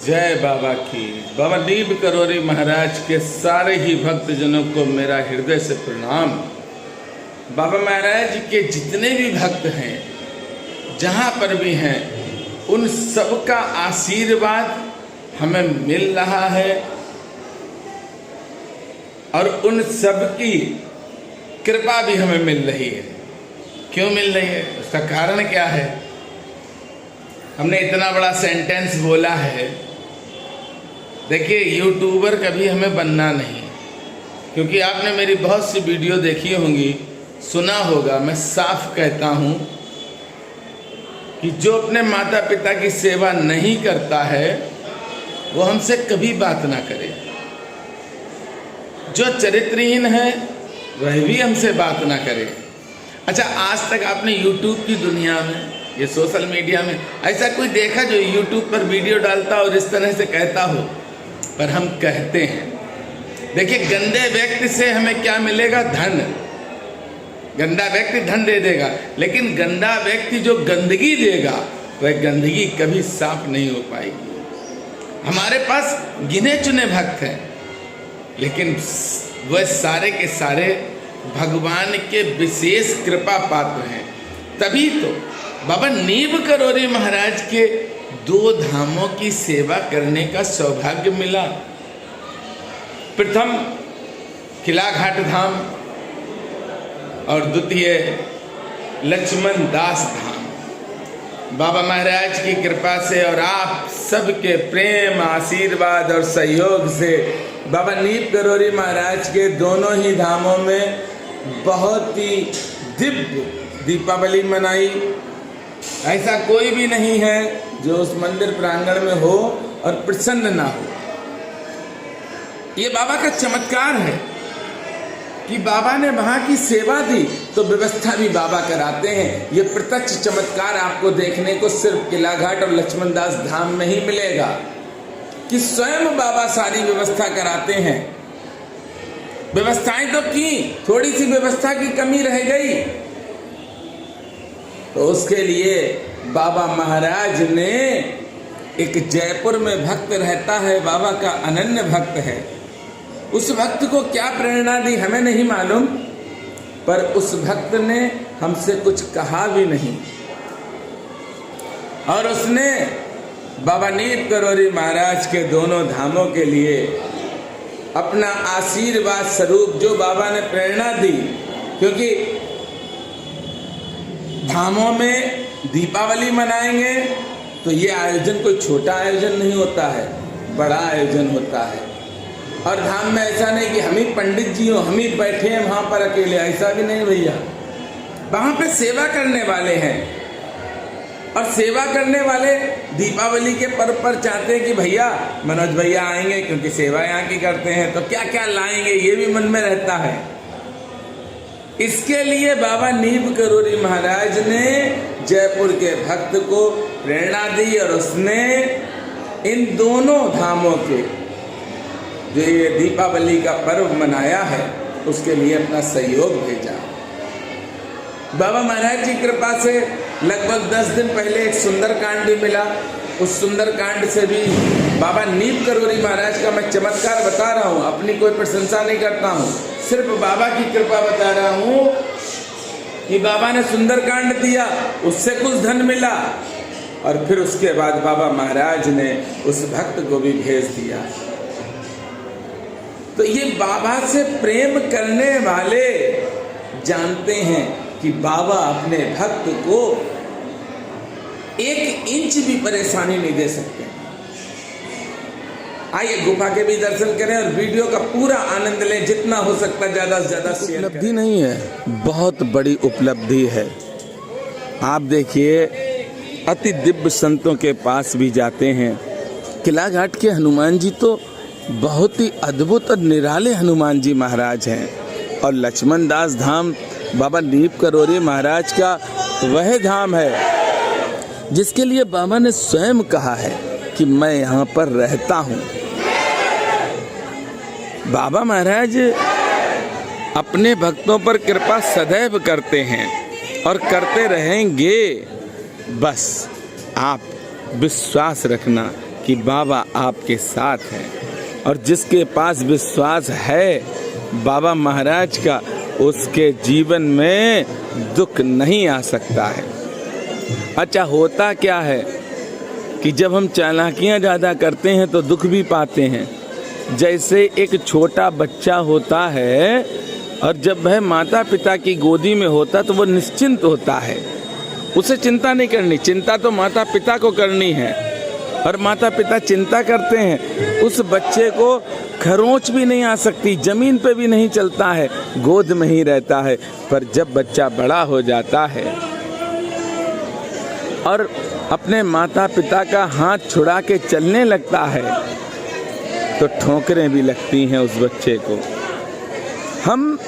जय बाबा की। बाबा नीब करोरी महाराज के सारे ही भक्तजनों को मेरा हृदय से प्रणाम। बाबा महाराज के जितने भी भक्त हैं, जहाँ पर भी हैं, उन सबका आशीर्वाद हमें मिल रहा है और उन सबकी कृपा भी हमें मिल रही है। क्यों मिल रही है, उसका कारण क्या है? हमने इतना बड़ा सेंटेंस बोला है। देखिए, यूट्यूबर कभी हमें बनना नहीं, क्योंकि आपने मेरी बहुत सी वीडियो देखी होंगी, सुना होगा। मैं साफ कहता हूँ कि जो अपने माता पिता की सेवा नहीं करता है वो हमसे कभी बात ना करे। जो चरित्रहीन है वह भी हमसे बात ना करे। अच्छा, आज तक आपने यूट्यूब की दुनिया में, ये सोशल मीडिया में ऐसा कोई देखा जो यूट्यूब पर वीडियो डालता और इस तरह से कहता हो? पर हम कहते हैं। देखिए, गंदे व्यक्ति से हमें क्या मिलेगा? धन। गंदा व्यक्ति धन दे देगा, लेकिन गंदा व्यक्ति जो गंदगी देगा वह गंदगी कभी साफ नहीं हो पाएगी। हमारे पास गिने चुने भक्त हैं, लेकिन वह सारे के सारे भगवान के विशेष कृपा पात्र हैं। तभी तो बाबा नीब करोरी महाराज के 2 धामों की सेवा करने का सौभाग्य मिला। प्रथम किला घाट धाम और द्वितीय लक्ष्मण दास धाम। बाबा महाराज की कृपा से और आप सबके प्रेम, आशीर्वाद और सहयोग से बाबा नीब करोरी महाराज के दोनों ही धामों में बहुत ही दिव्य दीपावली मनाई। ऐसा कोई भी नहीं है जो उस मंदिर प्रांगण में हो और प्रसन्न ना हो। ये बाबा का चमत्कार है कि बाबा ने वहां की सेवा दी तो व्यवस्था भी बाबा कराते हैं। ये प्रत्यक्ष चमत्कार आपको देखने को सिर्फ किला घाट और लक्ष्मण दास धाम में ही मिलेगा कि स्वयं बाबा सारी व्यवस्था कराते हैं। व्यवस्थाएं तो की, थोड़ी सी व्यवस्था की कमी रह गई, तो उसके लिए बाबा महाराज ने, एक जयपुर में भक्त रहता है, बाबा का अनन्य भक्त है, उस भक्त को क्या प्रेरणा दी हमें नहीं मालूम, पर उस भक्त ने हमसे कुछ कहा भी नहीं और उसने बाबा नीब करोरी महाराज के दोनों धामों के लिए अपना आशीर्वाद स्वरूप जो बाबा ने प्रेरणा दी, क्योंकि धामों में दीपावली मनाएंगे तो ये आयोजन कोई छोटा आयोजन नहीं होता है, बड़ा आयोजन होता है। और धाम में ऐसा नहीं कि हम ही पंडित जी हो, हम ही बैठे हैं वहां पर अकेले, ऐसा भी नहीं भैया। वहां पे सेवा करने वाले हैं और सेवा करने वाले दीपावली के पर्व पर चाहते हैं कि भैया मनोज भैया आएंगे क्योंकि सेवा यहाँ की करते हैं, तो क्या क्या लाएंगे ये भी मन में रहता है। इसके लिए बाबा नीब करोरी महाराज ने जयपुर के भक्त को प्रेरणा दी और उसने इन दोनों धामों के जो ये दीपावली का पर्व मनाया है उसके लिए अपना सहयोग भेजा। बाबा महाराज की कृपा से लगभग 10 दिन पहले एक सुंदर कांड भी मिला। उस सुंदर कांड से भी बाबा नीब करोरी महाराज का मैं चमत्कार बता रहा हूँ, अपनी कोई प्रशंसा नहीं करता हूँ, सिर्फ बाबा की कृपा बता रहा हूँ कि बाबा ने सुंदर कांड दिया, उससे कुछ धन मिला और फिर उसके बाद बाबा महाराज ने उस भक्त को भी भेज दिया। तो ये बाबा से प्रेम करने वाले जानते हैं कि बाबा अपने भक्त को 1 इंच भी परेशानी नहीं दे सकते। आइए गुफा के भी दर्शन करें और वीडियो का पूरा आनंद लें, जितना हो सकता ज्यादा से ज्यादा शेयर करें। उपलब्धि नहीं है, बहुत बड़ी उपलब्धि है। आप देखिए, अति दिव्य संतों के पास भी जाते हैं। किला घाट के हनुमान जी तो बहुत ही अद्भुत और निराले हनुमान जी महाराज हैं और लक्ष्मण दास धाम बाबा नीब करोरी महाराज का वह धाम है जिसके लिए बाबा ने स्वयं कहा है कि मैं यहाँ पर रहता हूँ। बाबा महाराज अपने भक्तों पर कृपा सदैव करते हैं और करते रहेंगे। बस आप विश्वास रखना कि बाबा आपके साथ हैं, और जिसके पास विश्वास है बाबा महाराज का, उसके जीवन में दुख नहीं आ सकता है। अच्छा, होता क्या है कि जब हम चालाकियाँ ज़्यादा करते हैं तो दुख भी पाते हैं। जैसे एक छोटा बच्चा होता है और जब वह माता पिता की गोदी में होता तो वो निश्चिंत होता है, उसे चिंता नहीं करनी, चिंता तो माता पिता को करनी है। और माता पिता चिंता करते हैं, उस बच्चे को खरोंच भी नहीं आ सकती, जमीन पे भी नहीं चलता है, गोद में ही रहता है। पर जब बच्चा बड़ा हो जाता है और अपने माता पिता का हाथ छुड़ा के चलने लगता है तो ठोकरें भी लगती हैं उस बच्चे को। हम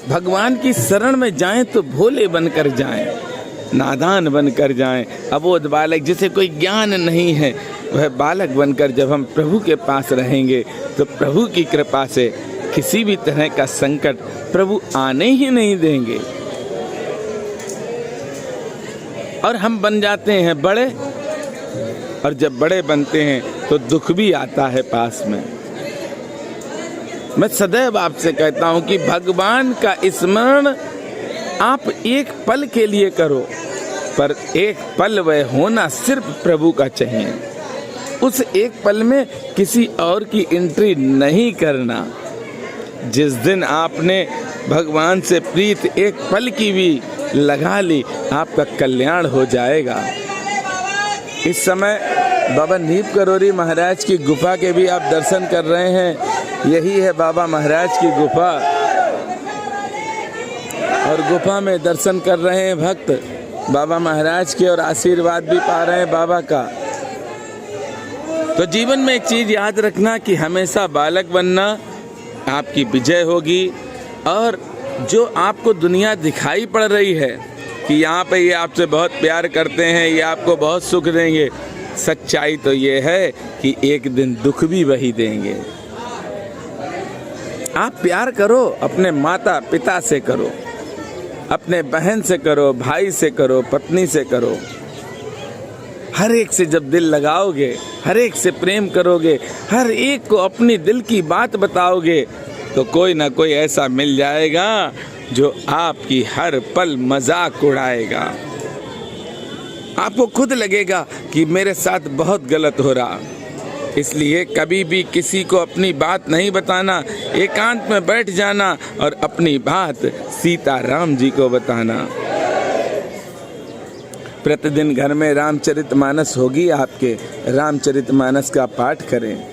भगवान की शरण में जाएं तो भोले बनकर जाएं, नादान बनकर जाएं, अबोध बालक, जिसे कोई ज्ञान नहीं है, वह बालक बनकर जब हम प्रभु के पास रहेंगे तो प्रभु की कृपा से किसी भी तरह का संकट प्रभु आने ही नहीं देंगे। और हम बन जाते हैं बड़े, और जब बड़े बनते हैं तो दुख भी आता है पास में। मैं सदैव आपसे कहता हूं कि भगवान का स्मरण आप एक पल के लिए करो, पर एक पल वह होना सिर्फ प्रभु का चाहिए। उस एक पल में किसी और की एंट्री नहीं करना। जिस दिन आपने भगवान से प्रीत एक पल की भी लगा ली, आपका कल्याण हो जाएगा। इस समय बाबा नीप करोरी महाराज की गुफा के भी आप दर्शन कर रहे हैं। यही है बाबा महाराज की गुफा, और गुफा में दर्शन कर रहे हैं भक्त बाबा महाराज के, और आशीर्वाद भी पा रहे हैं बाबा का। तो जीवन में एक चीज याद रखना कि हमेशा बालक बनना आपकी विजय होगी। और जो आपको दुनिया दिखाई पड़ रही है कि यहाँ पे ये आपसे बहुत प्यार करते हैं, ये आपको बहुत सुख देंगे, सच्चाई तो ये है कि एक दिन दुख भी वही देंगे। आप प्यार करो, अपने माता पिता से करो, अपने बहन से करो, भाई से करो, पत्नी से करो। हर एक से जब दिल लगाओगे, हर एक से प्रेम करोगे, हर एक को अपनी दिल की बात बताओगे, तो कोई ना कोई ऐसा मिल जाएगा जो आपकी हर पल मजाक उड़ाएगा। आपको खुद लगेगा कि मेरे साथ बहुत गलत हो रहा। इसलिए कभी भी किसी को अपनी बात नहीं बताना, एकांत में बैठ जाना और अपनी बात सीताराम जी को बताना। प्रतिदिन घर में रामचरितमानस होगी आपके, रामचरितमानस का पाठ करें।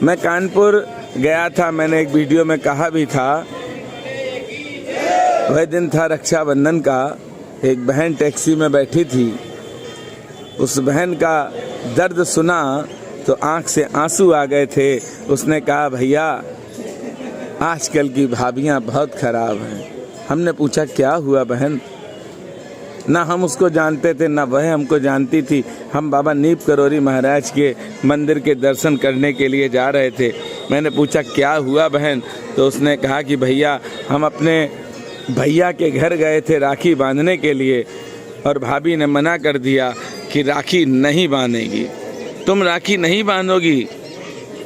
मैं कानपुर गया था, मैंने एक वीडियो में कहा भी था, वह दिन था रक्षाबंधन का। एक बहन टैक्सी में बैठी थी, उस बहन का दर्द सुना तो आंख से आंसू आ गए थे। उसने कहा, भैया आजकल की भाभियां बहुत खराब हैं। हमने पूछा क्या हुआ बहन? ना हम उसको जानते थे ना वह हमको जानती थी। हम बाबा नीप करोरी महाराज के मंदिर के दर्शन करने के लिए जा रहे थे। मैंने पूछा क्या हुआ बहन? तो उसने कहा कि भैया हम अपने भैया के घर गए थे राखी बांधने के लिए, और भाभी ने मना कर दिया कि राखी नहीं बांधेगी, तुम राखी नहीं बांधोगी।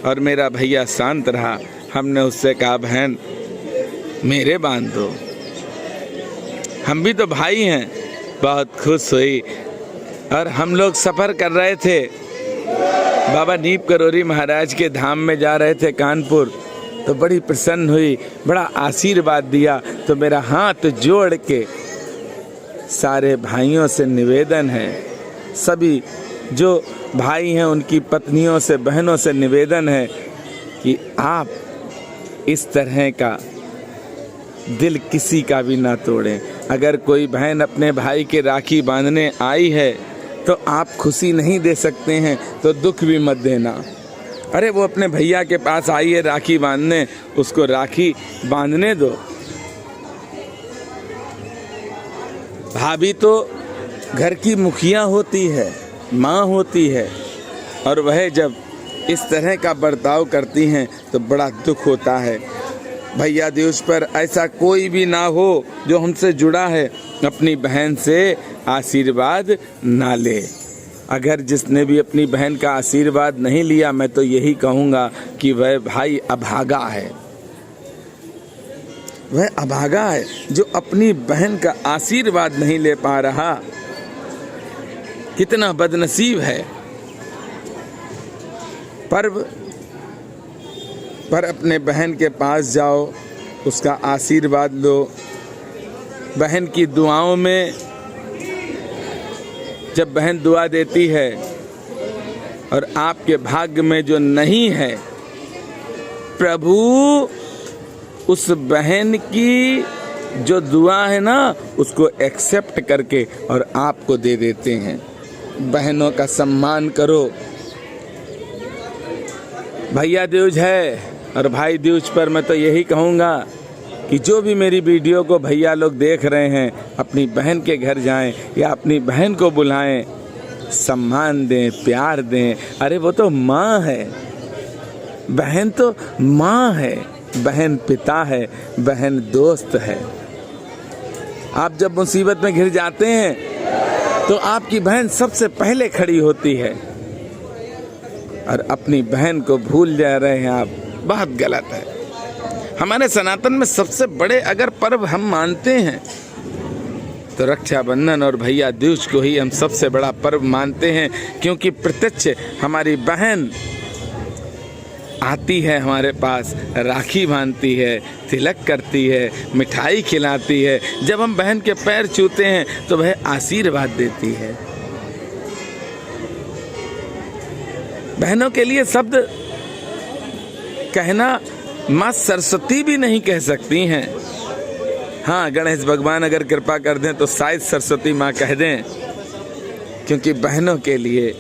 और मेरा भैया शांत रहा। हमने उससे कहा बहन मेरे बांध दो, हम भी तो भाई हैं। बहुत खुश हुई। और हम लोग सफ़र कर रहे थे, बाबा नीप करोरी महाराज के धाम में जा रहे थे कानपुर। तो बड़ी प्रसन्न हुई, बड़ा आशीर्वाद दिया। तो मेरा हाथ जोड़ के सारे भाइयों से निवेदन है, सभी जो भाई हैं उनकी पत्नियों से, बहनों से निवेदन है कि आप इस तरह का दिल किसी का भी ना तोड़ें। अगर कोई बहन अपने भाई के राखी बांधने आई है तो आप खुशी नहीं दे सकते हैं तो दुख भी मत देना। अरे वो अपने भैया के पास आई है राखी बांधने, उसको राखी बांधने दो। भाभी तो घर की मुखिया होती है, माँ होती है, और वह जब इस तरह का बर्ताव करती हैं तो बड़ा दुख होता है। भैया दिवस पर ऐसा कोई भी ना हो जो हमसे जुड़ा है अपनी बहन से आशीर्वाद ना ले। अगर जिसने भी अपनी बहन का आशीर्वाद नहीं लिया, मैं तो यही कहूँगा कि वह भाई अभागा है। वह अभागा है जो अपनी बहन का आशीर्वाद नहीं ले पा रहा। कितना बदनसीब है। पर्व पर अपने बहन के पास जाओ, उसका आशीर्वाद लो। बहन की दुआओं में जब बहन दुआ देती है और आपके भाग्य में जो नहीं है, प्रभु उस बहन की जो दुआ है ना, उसको एक्सेप्ट करके और आपको दे देते हैं। बहनों का सम्मान करो। भैया दूज है और भाई दूज पर मैं तो यही कहूँगा कि जो भी मेरी वीडियो को भैया लोग देख रहे हैं, अपनी बहन के घर जाएं या अपनी बहन को बुलाएं, सम्मान दें, प्यार दें। अरे वो तो माँ है, बहन तो माँ है, बहन पिता है, बहन दोस्त है। आप जब मुसीबत में घिर जाते हैं तो आपकी बहन सबसे पहले खड़ी होती है, और अपनी बहन को भूल जा रहे हैं आप, बहुत गलत है। हमारे सनातन में सबसे बड़े अगर पर्व हम मानते हैं तो रक्षाबंधन और भैया दूज को ही हम सबसे बड़ा पर्व मानते हैं, क्योंकि प्रत्यक्ष हमारी बहन आती है हमारे पास, राखी बांधती है, तिलक करती है, मिठाई खिलाती है। जब हम बहन के पैर छूते हैं तो वह आशीर्वाद देती है। बहनों के लिए शब्द कहना माँ सरस्वती भी नहीं कह सकती हैं। हाँ, गणेश भगवान अगर कृपा कर दें तो शायद सरस्वती माँ कह दें, क्योंकि बहनों के लिए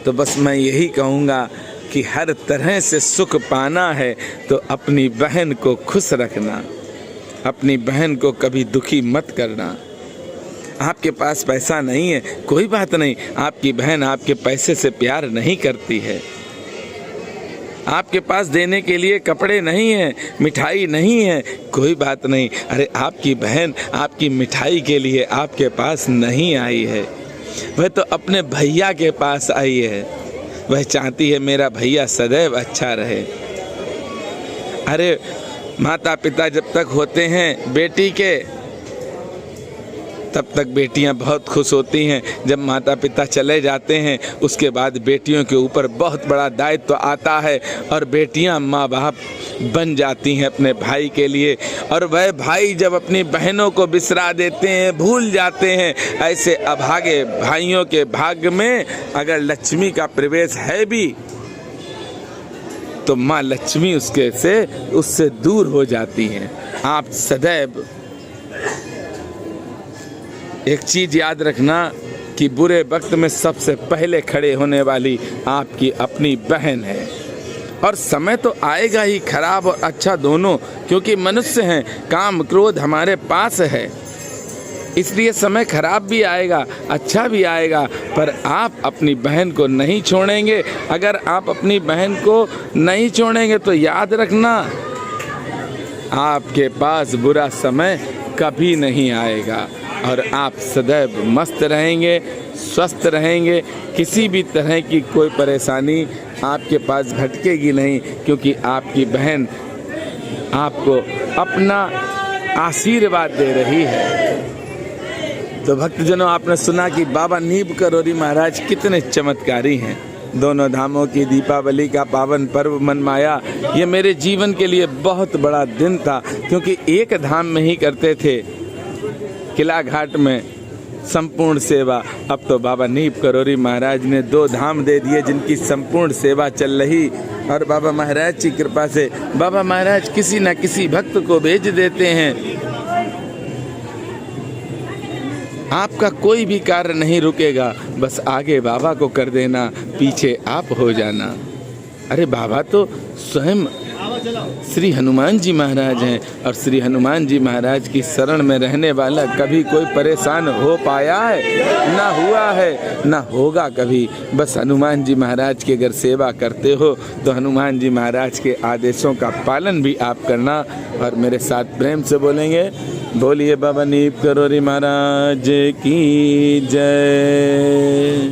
तो बस मैं यही कहूँगा कि हर तरह से सुख पाना है तो अपनी बहन को खुश रखना, अपनी बहन को कभी दुखी मत करना। आपके पास पैसा नहीं है, कोई बात नहीं, आपकी बहन आपके पैसे से प्यार नहीं करती है। आपके पास देने के लिए कपड़े नहीं है, मिठाई नहीं है, कोई बात नहीं। अरे आपकी बहन आपकी मिठाई के लिए आपके पास नहीं आई है, वह तो अपने भैया के पास आई है। वह चाहती है मेरा भैया सदैव अच्छा रहे। अरे माता पिता जब तक होते हैं बेटी के, तब तक बेटियां बहुत खुश होती हैं। जब माता पिता चले जाते हैं उसके बाद बेटियों के ऊपर बहुत बड़ा दायित्व आता है और बेटियां माँ बाप बन जाती हैं अपने भाई के लिए। और वह भाई जब अपनी बहनों को बिसरा देते हैं, भूल जाते हैं, ऐसे अभागे भाइयों के भाग्य में अगर लक्ष्मी का प्रवेश है भी तो माँ लक्ष्मी उससे दूर हो जाती हैं। आप सदैव एक चीज याद रखना कि बुरे वक्त में सबसे पहले खड़े होने वाली आपकी अपनी बहन है। और समय तो आएगा ही, खराब और अच्छा दोनों, क्योंकि मनुष्य हैं, काम क्रोध हमारे पास है, इसलिए समय खराब भी आएगा, अच्छा भी आएगा। पर आप अपनी बहन को नहीं छोड़ेंगे। अगर आप अपनी बहन को नहीं छोड़ेंगे तो याद रखना आपके पास बुरा समय कभी नहीं आएगा और आप सदैव मस्त रहेंगे, स्वस्थ रहेंगे। किसी भी तरह की कोई परेशानी आपके पास घटकेगी नहीं, क्योंकि आपकी बहन आपको अपना आशीर्वाद दे रही है। तो भक्तजनों, आपने सुना कि बाबा नीब करोरी महाराज कितने चमत्कारी हैं। दोनों धामों की दीपावली का पावन पर्व मनमाया, ये मेरे जीवन के लिए बहुत बड़ा दिन था, क्योंकि एक धाम में ही करते थे, किला घाट में संपूर्ण सेवा। अब तो बाबा नीब करोरी महाराज ने 2 धाम दे दिए जिनकी संपूर्ण सेवा चल रही। और बाबा महाराज की कृपा से बाबा महाराज किसी न किसी भक्त को भेज देते हैं। आपका कोई भी कार्य नहीं रुकेगा, बस आगे बाबा को कर देना, पीछे आप हो जाना। अरे बाबा तो स्वयं श्री हनुमान जी महाराज हैं, और श्री हनुमान जी महाराज की शरण में रहने वाला कभी कोई परेशान हो पाया है? ना हुआ है, ना होगा कभी। बस हनुमान जी महाराज की अगर सेवा करते हो तो हनुमान जी महाराज के आदेशों का पालन भी आप करना। और मेरे साथ प्रेम से बोलेंगे, बोलिए बाबा नीब करोरी महाराज की जय।